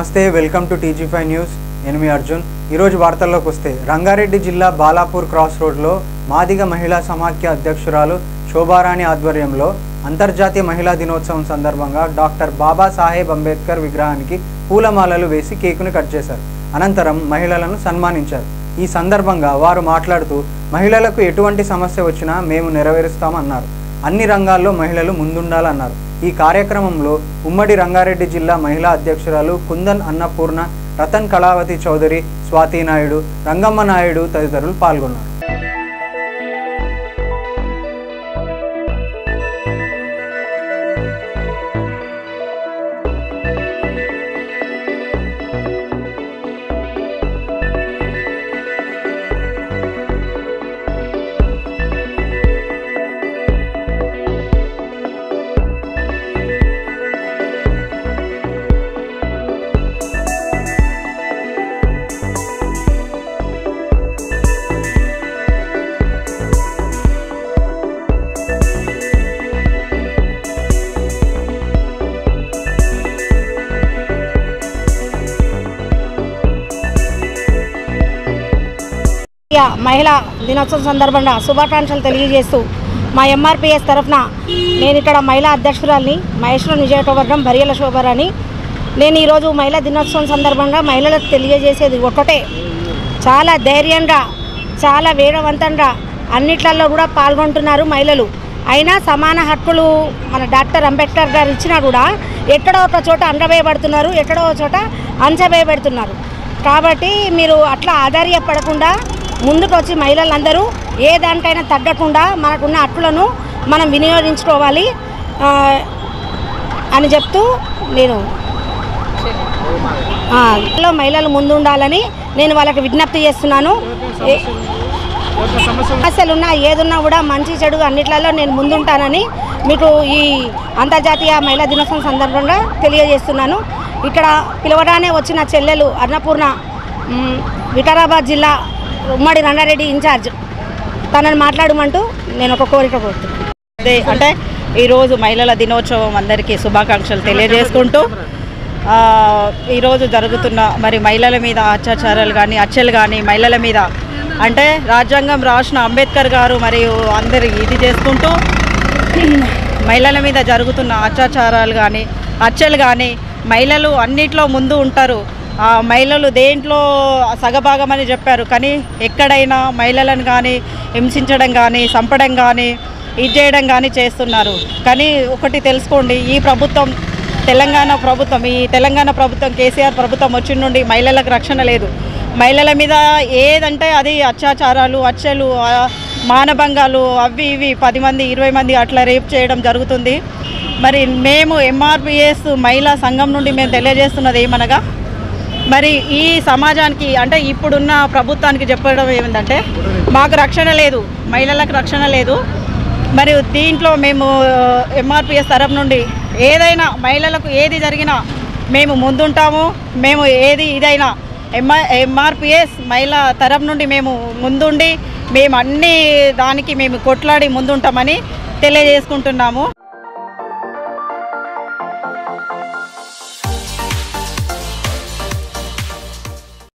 నమస్తే, welcome to టీజీ5 news. నేను మీ అర్జున్. ఈరోజు వార్తల్లోకి వస్తే, రంగారెడ్డి జిల్లా బాలాపూర్ క్రాస్ రోడ్లో మాదిగ మహిళా సమాఖ్య అధ్యక్షురాలు శోభారాణి ఆధ్వర్యంలో అంతర్జాతీయ మహిళా దినోత్సవం సందర్భంగా డాక్టర్ బాబాసాహెబ్ అంబేద్కర్ విగ్రహానికి పూలమాలలు వేసి కేకును కట్ చేశారు. అనంతరం మహిళలను సన్మానించారు. ఈ సందర్భంగా వారు మాట్లాడుతూ, మహిళలకు ఎటువంటి సమస్య వచ్చినా మేము నెరవేరుస్తామన్నారు. అన్ని రంగాల్లో మహిళలు ముందుండాలన్నారు. ఈ కార్యక్రమంలో ఉమ్మడి రంగారెడ్డి జిల్లా మహిళా అధ్యక్షురాలు కుందన్ అన్నపూర్ణ, రతన్ కళావతి చౌదరి, స్వాతి నాయుడు, రంగమ్మ నాయుడు తదితరులు పాల్గొన్నారు. మహిళా దినోత్సవం సందర్భంగా శుభాకాంక్షలు తెలియజేస్తూ మా ఎంఆర్పిఎస్ తరఫున నేను ఇక్కడ మహిళా అధ్యక్షురాలిని, మహేశ్వరం నియోజకవర్గం బరియల శోభారాణి. నేను ఈరోజు మహిళా దినోత్సవం సందర్భంగా మహిళలకు తెలియజేసేది ఒకటే, చాలా ధైర్యంగా, చాలా వేగవంతంగా అన్నిట్లలో కూడా పాల్గొంటున్నారు మహిళలు. అయినా సమాన హక్కులు మన డాక్టర్ అంబేద్కర్ గారు ఇచ్చినా కూడా ఎక్కడో ఒక చోట అండవేయబడుతున్నారు, ఎక్కడో ఒక చోట అంచవేయబడుతున్నారు. కాబట్టి మీరు అట్లా ఆధార్యపడకుండా ముందుకు వచ్చి మహిళలందరూ ఏ దానికైనా తగ్గకుండా మనకున్న హక్కులను మనం వినియోగించుకోవాలి అని చెప్తూ నేను మహిళలు ముందుండాలని నేను వాళ్ళకి విజ్ఞప్తి చేస్తున్నాను. సమస్యలున్నా ఏదున్నా కూడా మంచి చెడు అన్నిట్లలో నేను ముందుంటానని మీకు ఈ అంతర్జాతీయ మహిళా దినోత్సవం సందర్భంగా తెలియజేస్తున్నాను. ఇక్కడ పిలవగానే వచ్చిన చెల్లెలు అన్నపూర్ణ, వికారాబాద్ జిల్లా ఉమ్మడి రంగారెడ్డి ఇన్ఛార్జ్, తనని మాట్లాడమంటూ నేను ఒక కోరిక కోరుతున్నాను. అంటే ఈరోజు మహిళల దినోత్సవం అందరికీ శుభాకాంక్షలు తెలియజేసుకుంటూ, ఈరోజు జరుగుతున్న మరి మహిళల మీద అత్యాచారాలు కానీ హత్యలు కానీ మహిళల మీద అంటే రాజ్యాంగం రాసిన అంబేద్కర్ గారు మరియు అందరు ఇది చేసుకుంటూ మహిళల మీద జరుగుతున్న అత్యాచారాలు కానీ హత్యలు కానీ మహిళలు అన్నిట్లో ముందు ఉంటారు. మహిళలు దేంట్లో సగభాగం అని చెప్పారు, కానీ ఎక్కడైనా మహిళలను కానీ హింసించడం కానీ చంపడం కానీ ఇది చేయడం కానీ చేస్తున్నారు. కానీ ఒకటి తెలుసుకోండి, ఈ ప్రభుత్వం తెలంగాణ ప్రభుత్వం కేసీఆర్ ప్రభుత్వం వచ్చిన నుండి మహిళలకు రక్షణ లేదు. మహిళల మీద ఏదంటే అది అత్యాచారాలు, హత్యలు, మానభంగాలు అవి ఇవి 10 మంది 20 మంది అట్లా రేప్ చేయడం జరుగుతుంది. మరి మేము ఎంఆర్పిఎస్ మహిళా సంఘం నుండి మేము తెలియజేస్తున్నది ఏమనగా, మరి ఈ సమాజానికి అంటే ఇప్పుడున్న ప్రభుత్వానికి చెప్పడం ఏమిటంటే, మాకు రక్షణ లేదు, మహిళలకు రక్షణ లేదు. మరి దీంట్లో మేము ఎంఆర్పిఎస్ తరఫు నుండి ఏదైనా మహిళలకు ఏది జరిగినా మేము ముందుంటాము. మేము ఏది ఇదైనా ఎంఆర్పిఎస్ మహిళా తరఫు నుండి మేము ముందుండి మేము అన్ని దానికి మేము కొట్లాడి ముందుంటామని తెలియజేసుకుంటున్నాము.